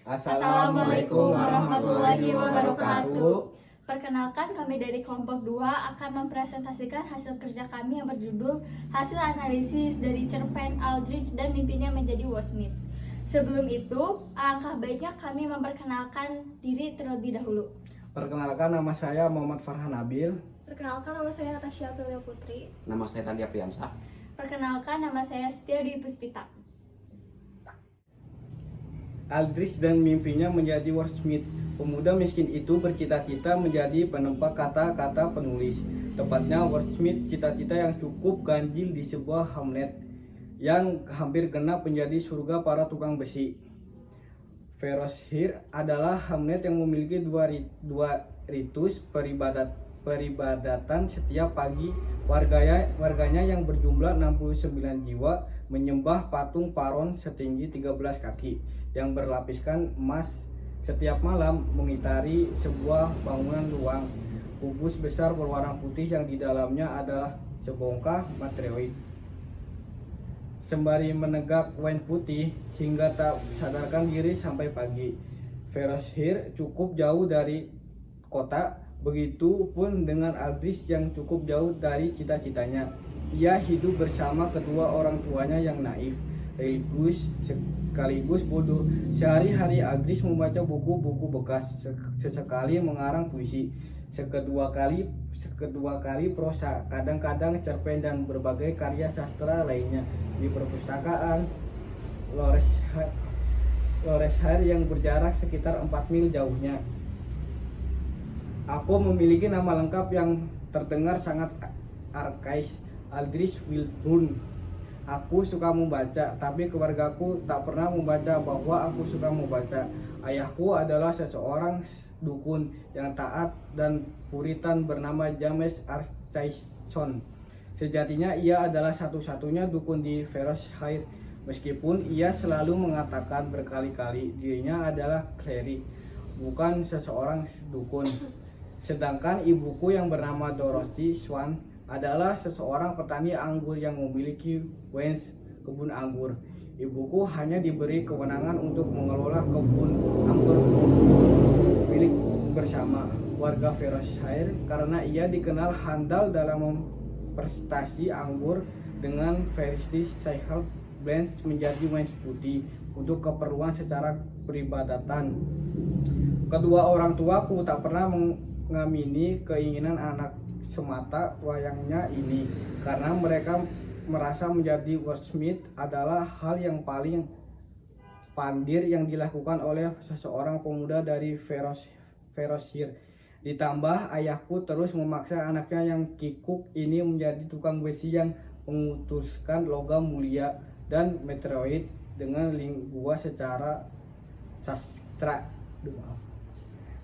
Assalamualaikum warahmatullahi wabarakatuh. Perkenalkan, kami dari kelompok 2 akan mempresentasikan hasil kerja kami yang berjudul Hasil Analisis dari Cerpen Aldrich dan Mimpinya Menjadi Wordsmith. Sebelum itu, alangkah baiknya kami memperkenalkan diri terlebih dahulu. Perkenalkan, nama saya Muhammad Farhan Nabil. Perkenalkan, nama saya Tasya Aprilia Putri. Nama saya Nadia Priyansah. Perkenalkan, nama saya Setia Dwi Puspita. Aldrich dan Mimpinya Menjadi Wordsmith. Pemuda miskin itu bercita-cita menjadi penempa kata-kata penulis. Tepatnya Wordsmith, cita-cita yang cukup ganjil di sebuah Hamlet yang hampir genap menjadi surga para tukang besi. Ferosir adalah Hamlet yang memiliki dua ritus peribadatan setiap pagi. Warganya yang berjumlah 69 jiwa menyembah patung Paron setinggi 13 kaki yang berlapiskan emas. Setiap malam mengitari sebuah bangunan ruang kubus besar berwarna putih yang di dalamnya adalah sebongkah meteorit. Sembari menegak wine putih hingga tak sadarkan diri sampai pagi. Ferosir cukup jauh dari kota, begitu pun dengan Aldrich yang cukup jauh dari cita-citanya. Ia hidup bersama kedua orang tuanya yang naif, religius, sekaligus bodoh. Sehari-hari Aldrich membaca buku-buku bekas, sesekali mengarang puisi, sekedua kali prosa, kadang-kadang cerpen dan berbagai karya sastra lainnya di perpustakaan Loreshire yang berjarak sekitar 4 mil jauhnya. Aku memiliki nama lengkap yang terdengar sangat arkais, Aldrich Wilburn. Aku suka membaca, tapi keluargaku tak pernah membaca bahwa aku suka membaca. Ayahku adalah seseorang dukun yang taat dan puritan bernama James Archison. Sejatinya ia adalah satu-satunya dukun di Ferosshire, meskipun ia selalu mengatakan berkali-kali dirinya adalah cleric, bukan seseorang dukun. Sedangkan ibuku yang bernama Dorothy Swan adalah seseorang petani anggur yang memiliki kebun anggur. Ibuku hanya diberi kewenangan untuk mengelola kebun anggur milik bersama warga Ferosshire karena ia dikenal handal dalam memprestasi anggur dengan variety cycle blends menjadi wine putih untuk keperluan secara peribadatan. Kedua orang tuaku tak pernah mengamini keinginan anak semata wayangnya ini karena mereka merasa menjadi wordsmith adalah hal yang paling pandir yang dilakukan oleh seseorang pemuda dari Ferosshire. Ditambah ayahku terus memaksa anaknya yang kikuk ini menjadi tukang besi yang mengutuskan logam mulia dan meteorit dengan lingua secara sastra.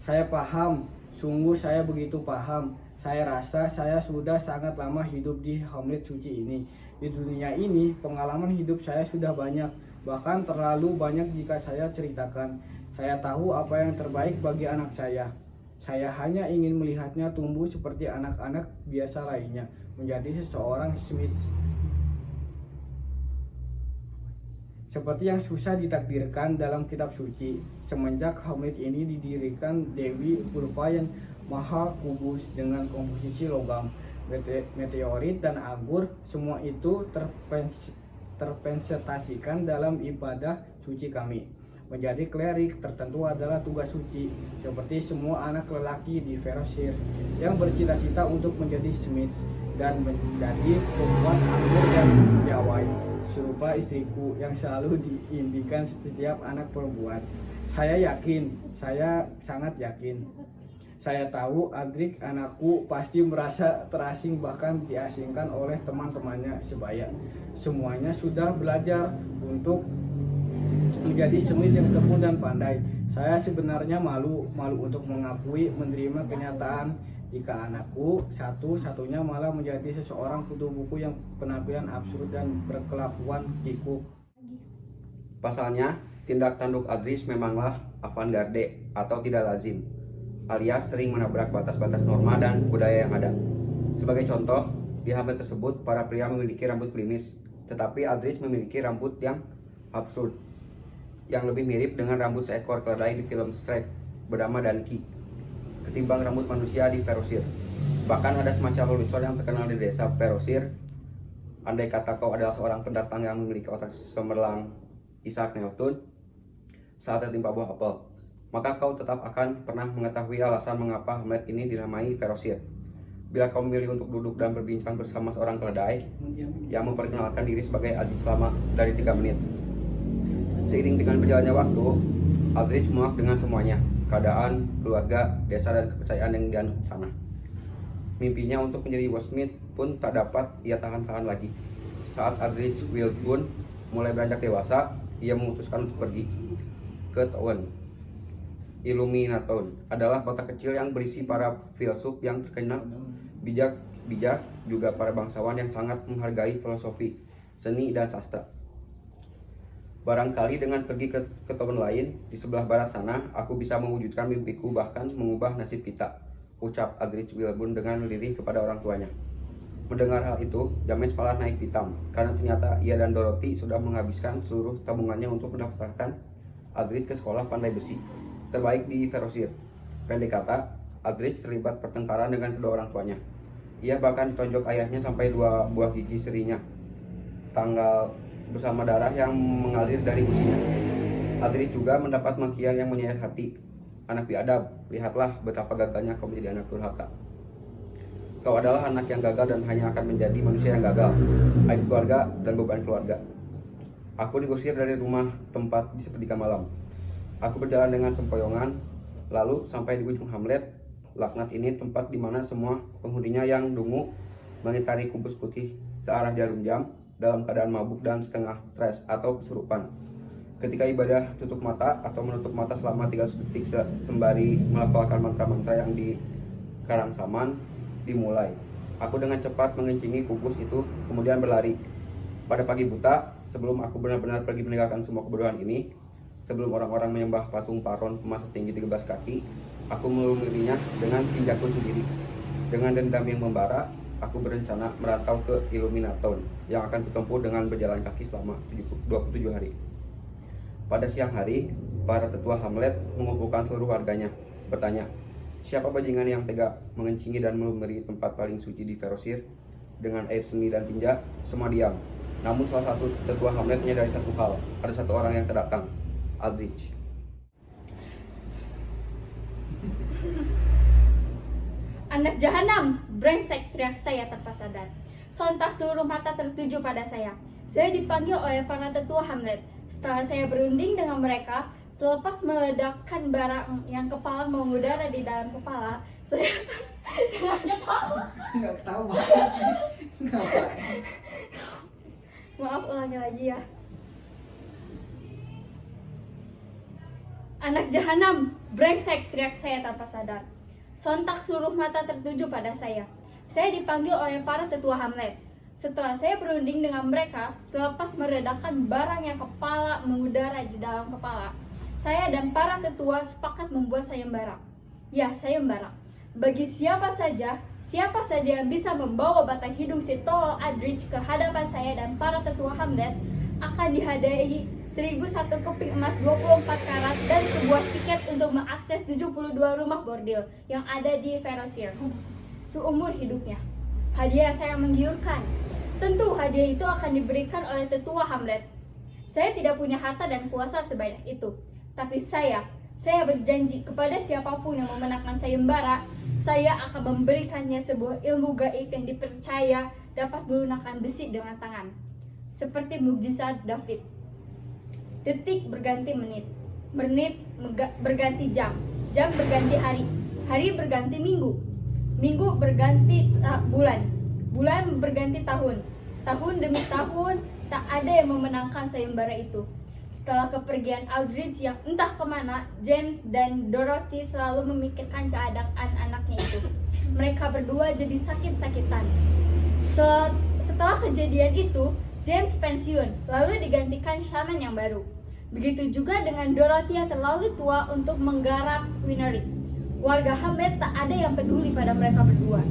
Saya paham, sungguh saya begitu paham. Saya rasa saya sudah sangat lama hidup di Hamlet suci ini. Di dunia ini pengalaman hidup saya sudah banyak, bahkan terlalu banyak jika saya ceritakan. Saya tahu apa yang terbaik bagi anak saya. Saya hanya ingin melihatnya tumbuh seperti anak-anak biasa lainnya, menjadi seseorang Smith. Seperti yang susah ditakdirkan dalam kitab suci. Semenjak Hamlet ini didirikan, Dewi Purva yang maha kubus dengan komposisi logam, meteorit dan anggur, semua itu terpresentasikan dalam ibadah suci kami. Menjadi klerik tertentu adalah tugas suci, seperti semua anak lelaki di Ferosshire yang bercita-cita untuk menjadi smith dan menjadi pembuat anggur dan piawai, serupa istriku yang selalu diimpikan setiap anak perempuan. Saya sangat yakin. Saya tahu Aldrich anakku pasti merasa terasing, bahkan diasingkan oleh teman-temannya sebaya. Semuanya sudah belajar untuk menjadi smith yang tekun dan pandai. Saya sebenarnya malu untuk mengakui, menerima kenyataan jika anakku satu-satunya malah menjadi seseorang kutu buku yang penampilan absurd dan berkelakuan kikuk. Pasalnya, tindak tanduk Aldrich memanglah avant-garde atau tidak lazim, alias sering menabrak batas-batas norma dan budaya yang ada. Sebagai contoh, di Hamlet tersebut para pria memiliki rambut klimis, tetapi Aldrich memiliki rambut yang absurd. yang lebih mirip dengan rambut seekor keledai di film Shrek bernama Danki ketimbang rambut manusia di Ferosir. Bahkan ada semacam lelucon yang terkenal di desa Ferosir. Andai kata kau adalah seorang pendatang yang memiliki otak cemerlang Isaac Newton saat tertimpa buah apel, maka kau tetap akan pernah mengetahui alasan mengapa Hamlet ini dinamai Ferosir. Bila kau memilih untuk duduk dan berbincang bersama seorang keledai yang memperkenalkan diri sebagai Aldrich selama dari 3 menit. Seiring dengan berjalannya waktu, Aldrich muak dengan semuanya, keadaan, keluarga, desa, dan kepercayaan yang dianut di sana. Mimpinya untuk menjadi Woodsmith pun tak dapat ia tahan-tahan lagi. Saat Aldrich Wilburn mulai beranjak dewasa, ia memutuskan untuk pergi ke Town. Illuminaton adalah kota kecil yang berisi para filsuf yang terkenal, bijak juga para bangsawan yang sangat menghargai filosofi, seni, dan sastra. Barangkali dengan pergi ke Town lain di sebelah barat sana, aku bisa mewujudkan mimpiku, bahkan mengubah nasib kita, ucap Aldrich Wilburn dengan lirih kepada orang tuanya. Mendengar hal itu, James malah naik pitam, karena ternyata ia dan Dorothy sudah menghabiskan seluruh tabungannya untuk mendaftarkan Aldrich ke sekolah pandai besi terbaik di Ferosir. Pendek kata, Aldrich terlibat pertengkaran dengan kedua orang tuanya. Ia bahkan ditonjok ayahnya sampai 2 buah gigi serinya, tanggal bersama darah yang mengalir dari gusinya. Aldrich juga mendapat makian yang menyayat hati. Anak biadab, lihatlah betapa gagalnya kau menjadi anak durhaka. Kau adalah anak yang gagal dan hanya akan menjadi manusia yang gagal, aib keluarga dan beban keluarga. Aku diusir dari rumah tempat di sepertiga malam. Aku berjalan dengan sempoyongan, lalu sampai di ujung Hamlet. Laknat ini tempat di mana semua penghuninya yang dungu mengitari kubus putih searah jarum jam dalam keadaan mabuk dan setengah stres atau kesurupan. Ketika ibadah tutup mata atau menutup mata selama 300 detik sembari melafalkan mantra-mantra yang di Karangsaman dimulai. Aku dengan cepat mengencingi kubus itu, kemudian berlari. Pada pagi buta, sebelum aku benar-benar pergi meninggalkan semua kebodohan ini, sebelum orang-orang menyembah patung Paron pemas setinggi 13 kaki, aku melumurinya dengan tinjakku sendiri. Dengan dendam yang membara, aku berencana merantau ke Illuminaton yang akan kutempuh dengan berjalan kaki selama 27 hari. Pada siang hari, para tetua Hamlet mengumpulkan seluruh warganya, bertanya, siapa bajingan yang tega mengencingi dan melumuri tempat paling suci di Ferosir? Dengan air seni dan tinja, semua diam. Namun salah satu tetua Hamlet menyadari satu hal, ada satu orang yang terdatang, Aldrich. Anak jahanam, brengsek, teriak saya tanpa sadar. Sontak seluruh mata tertuju pada saya. Saya dipanggil oleh para tetua Hamlet. Setelah saya berunding dengan mereka, selepas meledakkan barang yang kepala mengudara di dalam kepala, saya jangan ketawa. Nggak tahu kenapa. Maaf, ulangi lagi ya. Anak jahanam, brengsek, teriak saya tanpa sadar. Sontak seluruh mata tertuju pada saya. Saya dipanggil oleh para tetua Hamlet. Setelah saya berunding dengan mereka, selepas meredakan barang yang kepala mengudara di dalam kepala, saya dan para tetua sepakat membuat sayembara. Ya, sayembara. Bagi siapa saja yang bisa membawa batang hidung si tolol Aldrich ke hadapan saya dan para tetua Hamlet akan dihadiahi 1001 keping emas 24 karat dan sebuah tiket untuk mengakses 72 rumah bordil yang ada di Ferosir seumur hidupnya. Hadiah saya menggiurkan. Tentu hadiah itu akan diberikan oleh tetua Hamlet. Saya tidak punya harta dan kuasa sebanyak itu, tapi saya berjanji kepada siapapun yang memenangkan sayembara, saya akan memberikannya sebuah ilmu gaib yang dipercaya dapat melunakkan besi dengan tangan, seperti mukjizat David. Detik berganti menit, menit berganti jam, jam berganti hari, hari berganti minggu, minggu berganti bulan, bulan berganti tahun, tahun demi tahun tak ada yang memenangkan sayembara itu. Setelah kepergian Aldrich yang entah kemana, James dan Dorothy selalu memikirkan keadaan anaknya itu. Mereka berdua jadi sakit-sakitan. Setelah kejadian itu, James pensiun, lalu digantikan shaman yang baru. Begitu juga dengan Dorothy yang terlalu tua untuk menggarap winery. Warga Hamlet tak ada yang peduli pada mereka berdua.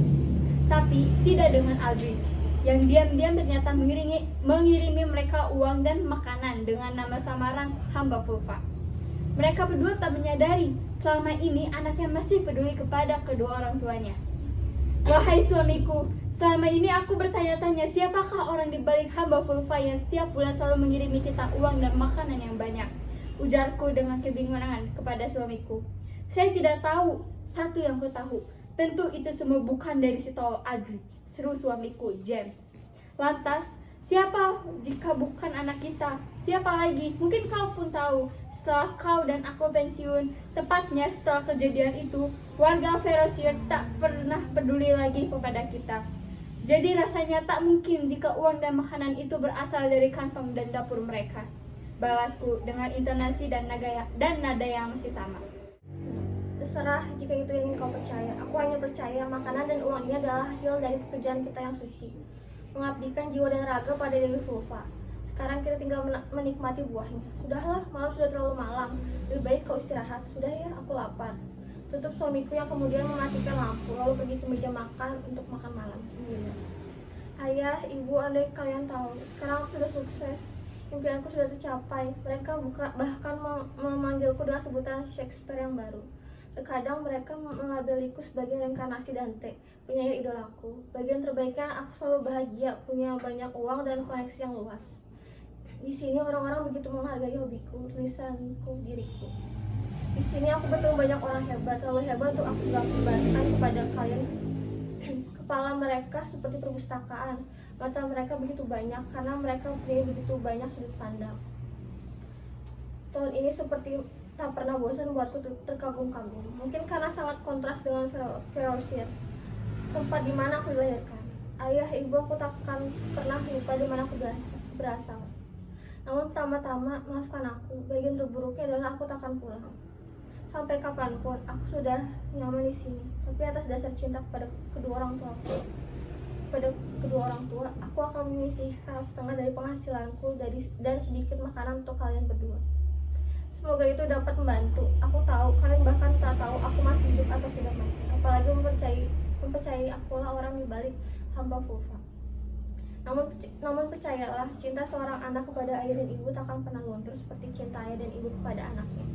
Tapi tidak dengan Aldrich. yang diam-diam ternyata mengirimi mereka uang dan makanan dengan nama samaran hamba vulva. Mereka berdua tak menyadari selama ini anaknya masih peduli kepada kedua orang tuanya. Wahai suamiku, selama ini aku bertanya-tanya siapakah orang di balik hamba vulva yang setiap bulan selalu mengirimi kita uang dan makanan yang banyak. Ujarku dengan kebingungan kepada suamiku. Saya tidak tahu. Satu yang ku tahu, tentu itu semua bukan dari si tol Aldrich, seru suamiku, James. Lantas, siapa jika bukan anak kita? Siapa lagi? Mungkin kau pun tahu. Setelah kau dan aku pensiun, tepatnya setelah kejadian itu, warga Ferrosier tak pernah peduli lagi kepada kita. Jadi rasanya tak mungkin jika uang dan makanan itu berasal dari kantong dan dapur mereka. Balasku dengan intonasi dan nada yang masih sama. Terserah jika itu yang ingin kau percaya. Aku hanya percaya makanan dan uang ini adalah hasil dari pekerjaan kita yang suci, mengabdikan jiwa dan raga pada diri vulva. Sekarang kita tinggal menikmati buahnya. Sudahlah, malam sudah terlalu malam. Lebih baik kau istirahat. Sudah ya, aku lapar. Tutup suamiku yang kemudian mematikan lampu, lalu pergi ke meja makan untuk makan malam sendirian. Ayah, ibu, andai kalian tahu, sekarang aku sudah sukses. Impianku sudah tercapai. Mereka bahkan memanggilku dengan sebutan Shakespeare yang baru. Terkadang mereka melabeliku sebagai reinkarnasi Dante, penyair idolaku. Bagian terbaiknya, aku selalu bahagia, punya banyak uang dan koneksi yang luas. Di sini orang-orang begitu menghargai hobiku, tulisanku, diriku. Di sini aku bertemu banyak orang hebat, terlalu hebat untuk aku gambarkan kepada kalian. Kepala mereka seperti perpustakaan, mata mereka begitu banyak karena mereka mempunyai begitu banyak sudut pandang. Tahun ini seperti tak pernah bosan buatku terkagum-kagum. Mungkin karena sangat kontras dengan Ferrosier, tempat di mana aku dilahirkan. Ayah, ibu, aku takkan pernah lupa di mana aku berasal. Namun pertama-tama, maafkan aku. Bagian terburuknya adalah aku takkan pulang. Sampai kapanpun, aku sudah nyaman di sini. Tapi atas dasar cinta kepada kedua orang tua, aku akan menyisihkan setengah dari penghasilanku dan sedikit makanan untuk kalian berdua. Semoga itu dapat membantu. Aku tahu kalian bahkan tak tahu aku masih hidup atau sudah mati. Apalagi mempercayai akulah orang di balik hamba vulva. Namun percayalah, cinta seorang anak kepada ayah dan ibu takkan pernah luntur seperti cinta ayah dan ibu kepada anaknya.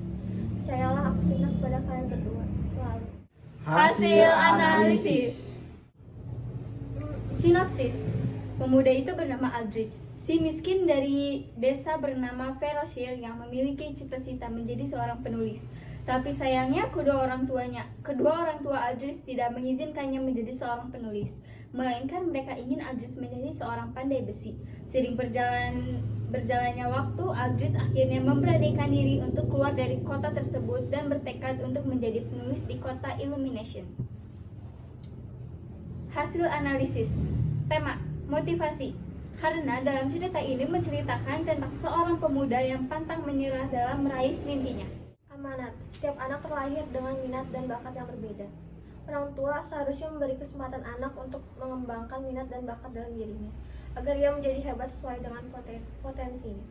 Percayalah, aku cinta kepada kalian berdua selalu. Hasil analisis. Sinopsis. Pemuda itu bernama Aldrich, si miskin dari desa bernama Ferrosier yang memiliki cita-cita menjadi seorang penulis. Tapi sayangnya kedua orang tua Aldrich tidak mengizinkannya menjadi seorang penulis, melainkan mereka ingin Aldrich menjadi seorang pandai besi. Seiring berjalannya waktu, Aldrich akhirnya memberanikan diri untuk keluar dari kota tersebut dan bertekad untuk menjadi penulis di kota Illumination. Hasil analisis. Tema, motivasi. Karena dalam cerita ini menceritakan tentang seorang pemuda yang pantang menyerah dalam meraih mimpinya. Amanat. Setiap anak terlahir dengan minat dan bakat yang berbeda. Orang tua seharusnya memberi kesempatan anak untuk mengembangkan minat dan bakat dalam dirinya, agar ia menjadi hebat sesuai dengan potensinya.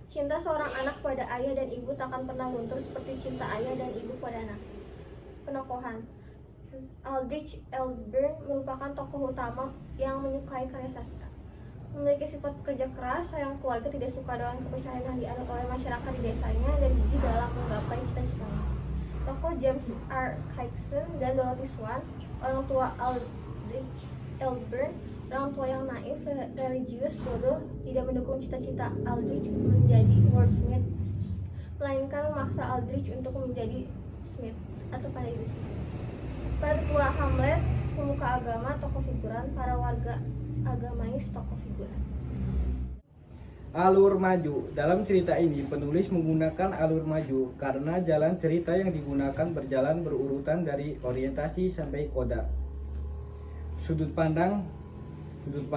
Cinta seorang anak pada ayah dan ibu takkan pernah luntur seperti cinta ayah dan ibu pada anak. Penokohan. Aldrich Eldburn merupakan tokoh utama yang menyukai karya sastra. Memiliki sifat pekerja keras, sayang keluarga, tidak suka dengan kepercayaan yang dianut oleh masyarakat di desanya, dan gigih dalam menggapai cita-citanya. Tokoh James R. Kyson dan Dorothy Swan, orang tua Aldrich Eldburn, orang tua yang naif, religius, bodoh, tidak mendukung cita-cita Aldrich menjadi wordsmith, melainkan memaksa Aldrich untuk menjadi smith atau pandai besi. Para tua Hamlet, pemuka agama, tokoh figuran, para warga agamais, tokoh figuran. Alur maju. Dalam cerita ini, penulis menggunakan alur maju karena jalan cerita yang digunakan berjalan berurutan dari orientasi sampai koda. Sudut pandang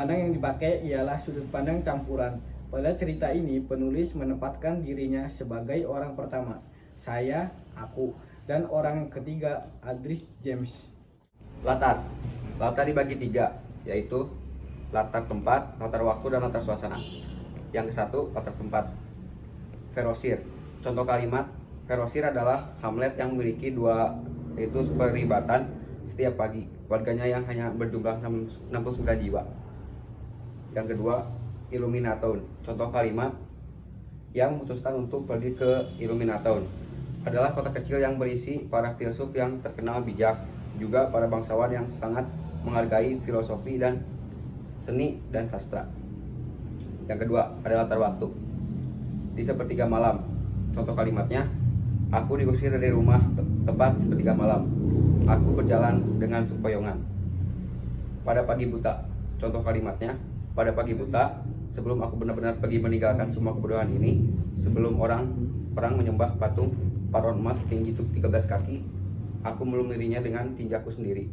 yang dipakai ialah sudut pandang campuran. Pada cerita ini, penulis menempatkan dirinya sebagai orang pertama, saya, aku, dan orang ketiga, Aldrich James. Latar dibagi 3, yaitu latar tempat, latar waktu, dan latar suasana. Yang ke-1, latar tempat. Ferrosier. Contoh kalimat, Ferrosier adalah hamlet yang memiliki 2, yaitu peribatan setiap pagi. Warganya yang hanya berjumlah 69 jiwa. Yang kedua, Illuminatown. Contoh kalimat yang memutuskan untuk pergi ke Illuminatown adalah kota kecil yang berisi para filsuf yang terkenal bijak, juga para bangsawan yang sangat menghargai filosofi dan seni dan sastra. Yang kedua adalah latar waktu. Di sepertiga malam. Contoh kalimatnya, aku diusir dari rumah tepat sepertiga malam. Aku berjalan dengan sempoyongan. Pada pagi buta. Contoh kalimatnya, pada pagi buta, sebelum aku benar-benar pergi meninggalkan semua kebodohan ini, sebelum perang menyembah patung paron emas tinggi 13 kaki, aku melumurinya dengan tinjaku sendiri.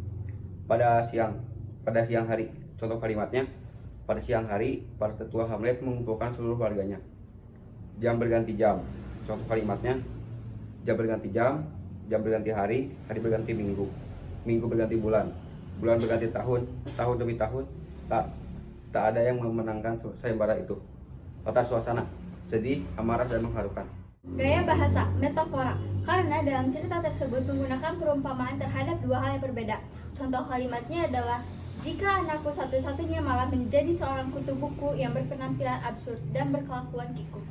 Pada siang hari. Contoh kalimatnya, pada siang hari, para tetua Hamlet mengumpulkan seluruh warganya. Jam berganti jam. Contoh kalimatnya, jam berganti jam berganti hari, hari berganti minggu, minggu berganti bulan, bulan berganti tahun, tahun demi tahun, tak ada yang memenangkan sayembara itu. Latar suasana, sedih, amarah, dan mengharukan. Gaya bahasa, metafora, karena dalam cerita tersebut menggunakan perumpamaan terhadap dua hal yang berbeda. Contoh kalimatnya adalah, jika anakku satu-satunya malah menjadi seorang kutu buku yang berpenampilan absurd dan berkelakuan kikuk.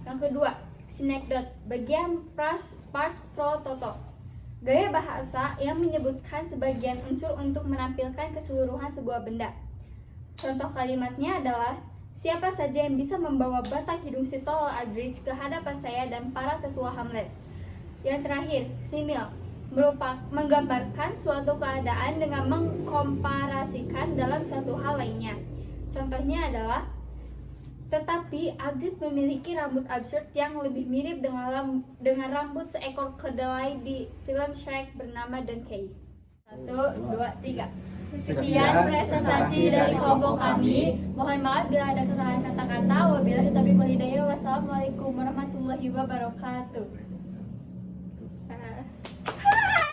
Yang kedua, sinekdot, bagian pars pro toto. Gaya bahasa yang menyebutkan sebagian unsur untuk menampilkan keseluruhan sebuah benda. Contoh kalimatnya adalah, siapa saja yang bisa membawa batang hidung si tolol Aldrich ke hadapan saya dan para tetua Hamlet. Yang terakhir, simil, menggambarkan suatu keadaan dengan mengkomparasikan dalam suatu hal lainnya. Contohnya adalah, tetapi Aldrich memiliki rambut absurd yang lebih mirip dengan rambut seekor kedelai di film Shrek bernama Donkey. 1, 2, 3. Sekian presentasi dari kelompok kami. Mohon maaf bila ada kesalahan kata-kata. Wabillahi taufiq wal hidayah. Wassalamualaikum warahmatullahi wabarakatuh.